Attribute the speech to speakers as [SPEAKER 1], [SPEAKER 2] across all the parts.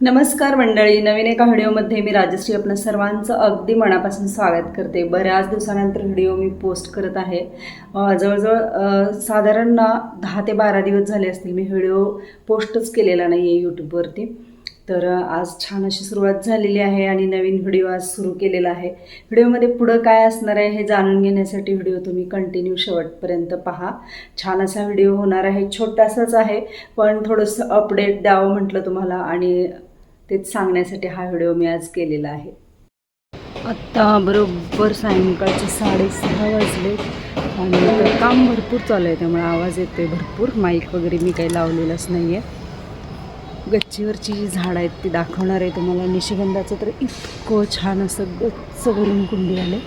[SPEAKER 1] नमस्कार मंडळी, नवीन एका व्हिडिओमध्ये मी राजश्री आपणा सर्वांचं अगदी मनापासून स्वागत करते। बऱ्याच दिवसानंतर व्हिडिओ मी पोस्ट करत आहे। जवळजवळ साधारण 10 ते 12 दिवस झाले असतील मी व्हिडिओ पोस्टच केलेला नाही आहे यूट्यूबवरती। तर आज छान अशी सुरुवात झालेली आहे आणि नवीन व्हिडिओ आज सुरू केलेला आहे। व्हिडिओमध्ये पुढं काय असणार आहे हे जाणून घेण्यासाठी व्हिडिओ तुम्ही कंटिन्यू शेवटपर्यंत पहा। छान असा व्हिडिओ होणार आहे, छोटासाच आहे पण थोडंसं अपडेट द्यावं म्हटलं तुम्हाला आणि तेच सांगण्यासाठी हा व्हिडिओ मी आज केलेला आहे। आता बरोबर सायंकाळचे 6:30 वाजले आणि काम भरपूर चालू आहे, त्यामुळे आवाज येतोय भरपूर। माईक वगैरे मी काही लावलेलंच नाही आहे। गच्चीवरची जी झाडं आहेत ती दाखवणार आहे तुम्हाला। निशिगंधाचं तर इतकं छान असं गच्च भरून कुंडी आले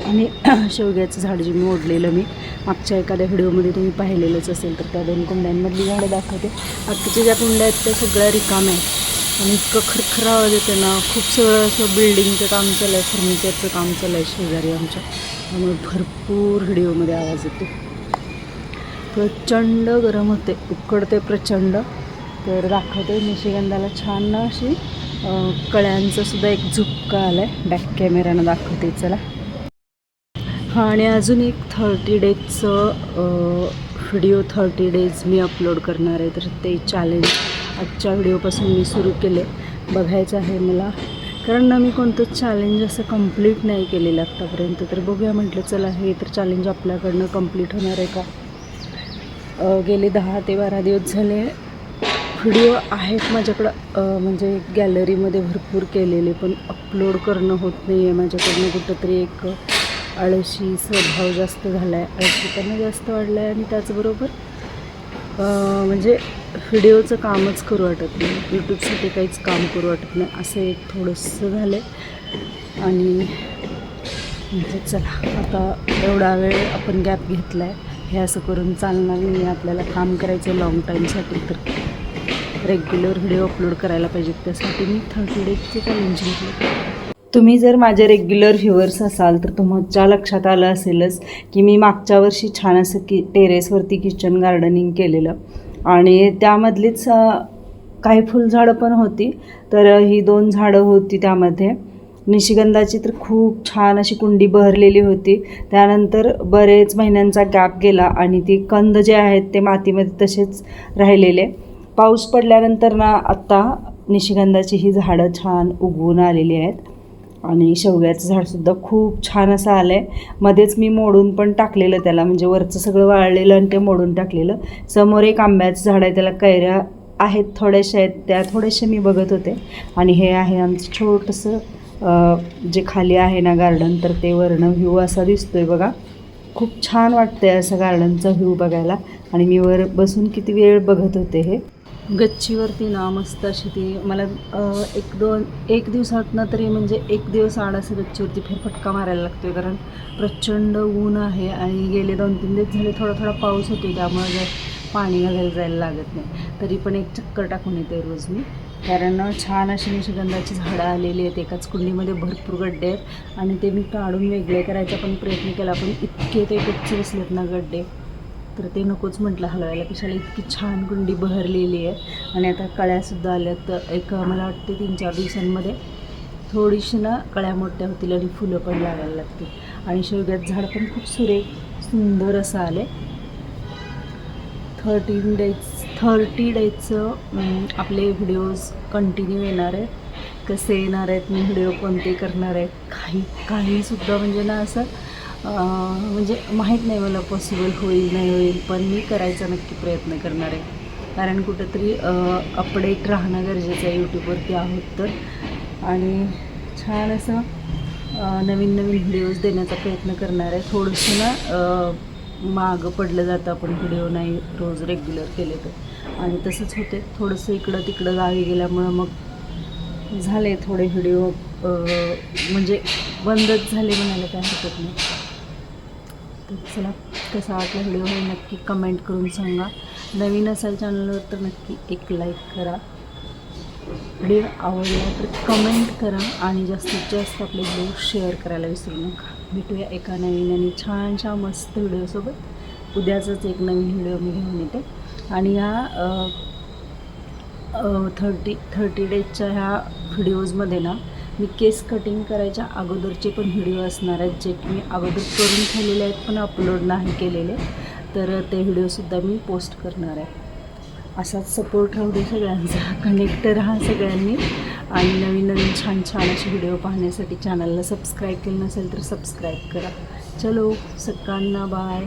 [SPEAKER 1] आणि शेवग्याचं झाड जे मी ओढलेलं मी मागच्या एखाद्या व्हिडिओमध्ये तुम्ही पाहिलेलंच असेल, तर त्या 2 कुंड्यांमधली झाडं दाखवते। आत्ताच्या ज्या कुंड्या आहेत त्या सगळ्या रिकाम्या आहेत आणि इतकं खरखर आवाज येते ना। खूप सगळं असं बिल्डिंगचं काम चालू आहे, फर्निचरचं काम चालू आहे शेजारी आमच्या, त्यामुळे भरपूर व्हिडिओमध्ये आवाज येतो। प्रचंड गरम होते, उकडते प्रचंड। तर दाखवते निशिगंधाला छान ना अशी कळ्यांचा सुद्धा एक झुपका आला आहे। बॅक कॅमेरानं दाखवते चला। हां, आणि अजून एक 30 डेजचं व्हिडिओ 30 डेज मी अपलोड करणार आहे। तर ते चॅलेंज आजच्या व्हिडिओपासून मी सुरू केले, बघायचं आहे मला, कारण ना मी कोणतंच चॅलेंज असं कंप्लीट नाही केलेलं आत्तापर्यंत। तर बघूया म्हटलं चला हे तर चॅलेंज आपल्याकडनं कंप्लीट होणार आहे का। गेले 10 ते 12 दिवस झाले व्हिडिओ आहेत माझ्याकडं, म्हणजे गॅलरीमध्ये भरपूर केलेले, पण अपलोड करणं होत नाही आहे माझ्याकडनं। कुठंतरी एक आळशी स्वभाव जास्त झाला आहे, आळशीपणा जास्त वाढला आहे आणि त्याचबरोबर म्हणजे व्हिडिओचं कामच करू वाटत नाही, यूट्यूबसाठी काहीच काम करू वाटत नाही, असं एक थोडंसं झालं आहे। आणि म्हणजे चला आता एवढा वेळ आपण गॅप घेतला आहे, हे असं करून चालणार नाही, आपल्याला काम करायचं आहे लॉंग टाईमसाठी। तर रेग्युलर व्हिडिओ अपलोड करायला पाहिजेत, त्यासाठी मी 30 डेजचे चॅलेंज घेतलं। तुम्ही जर माझे रेग्युलर व्ह्युअर्स असाल तर तुमच्या लक्षात आलं असेलच की मी मागच्या वर्षी छान असं टेरेसवरती किचन गार्डनिंग केलेलं आणि त्यामधलीच काही फुलझाडं पण होती। तर ही 2 झाडं होती त्यामध्ये। निशिगंधाची तर खूप छान अशी कुंडी बहरलेली होती। त्यानंतर बरेच महिन्यांचा गॅप गेला आणि ती कंद जे आहेत ते मातीमध्ये तसेच राहिलेले। पाऊस पडल्यानंतर ना आत्ता निशिगंधाची ही झाडं छान उगवून आलेली आहेत आणि शेवग्याचं झाडसुद्धा खूप छान असं आलं आहे। मध्येच मी मोडून पण टाकलेलं त्याला, म्हणजे वरचं सगळं वाळलेलं आणि ते मोडून टाकलेलं। समोर एक आंब्याचं झाड आहे, त्याला कैऱ्या आहेत थोड्याशा आहेत, त्या थोड्याशा मी बघत होते। आणि हे आहे आमचं छोटंसं जे खाली आहे ना गार्डन, तर ते वरनं व्ह्यू असा दिसतोय बघा। खूप छान वाटतंय असं गार्डनचा व्ह्यू बघायला आणि मी वर बसून किती वेळ बघत होते। हे गच्चीवरती ना मस्त अशी ती मला एक दिवसातनं तरी म्हणजे एक दिवस आड असं गच्चीवरती फेरफटका मारायला लागतोय, कारण प्रचंड ऊन आहे आणि गेले 2-3 दिवस झाले थोडा थोडा पाऊस होतो, त्यामुळे पाणी घालायला जायला लागत नाही। तरी पण एक चक्कर टाकून येते रोज मी, कारण छान अशी निशिगंधाची झाडं आलेली आहेत। एकाच कुंडीमध्ये भरपूर गड्डे आहेत आणि ते मी काढून वेगळे करायचा पण प्रयत्न केला, पण इतके ते गच्च बसलेत ना गड्डे, तर ते नकोच म्हटलं हलवायला। कशाला, इतकी छान कुंडी बहरलेली आहे आणि आता कळ्यासुद्धा आल्यात। एक मला वाटते 3-4 दिवसांमध्ये थोडीशी ना कळ्या मोठ्या होतील आणि फुलं पण लागायला लागतील। आणि शेवग्याचं झाड पण खूप सुंदर असं आले। 30 डेजचं आपले व्हिडिओज कंटिन्यू येणार आहेत। कसे येणार आहेत, मी व्हिडिओ कोणते करणार आहे, काहीसुद्धा म्हणजे ना असं म्हणजे माहीत नाही मला पॉसिबल होईल नाही होईल, पण मी करायचा नक्की प्रयत्न करणार आहे, कारण कुठंतरी अपडेट राहणं गरजेचं आहे यूट्यूबवरती आहोत तर। आणि छान असं नवीन व्हिडिओज देण्याचा प्रयत्न करणार आहे। थोडंसं ना मागं पडलं जातं आपण व्हिडिओ नाही रोज रेग्युलर केले तर, आणि तसंच होते थोडंसं इकडं तिकडं गावी गेल्यामुळं मग झाले थोडे व्हिडिओ म्हणजे बंदच झाले म्हणायला काय हरकत नाही। तर चला, कसा वाटला व्हिडिओ हे नक्की कमेंट करून सांगा। नवीन असाल चॅनलवर तर नक्की एक लाईक करा, व्हिडिओ आवडला तर कमेंट करा आणि जास्तीत जास्त आपले व्हिडिओ शेअर करायला विसरू नका। भेटूया एका नवीन आणि छानशा मस्त व्हिडिओसोबत। उद्याचाच एक नवीन व्हिडिओ मी घेऊन येते आणि या थर्टी डेजच्या ह्या व्हिडिओजमध्ये ना मी केस कटिंग करायच्या अगोदरचे पण व्हिडिओ असणार आहेत, जे की मी अगोदर करून ठेवलेले आहेत पण अपलोड नाही केलेले. तर ते व्हिडिओसुद्धा मी पोस्ट करणार आहे. असाच सपोर्ट राहू दे सगळ्यांचा, कनेक्ट राहा सगळ्यांनी. आणि नवीन नवीन छान छान असे व्हिडिओ पाहण्यासाठी चॅनलला सबस्क्राईब केलं नसेल तर सबस्क्राईब करा. चलो सगळ्यांना बाय.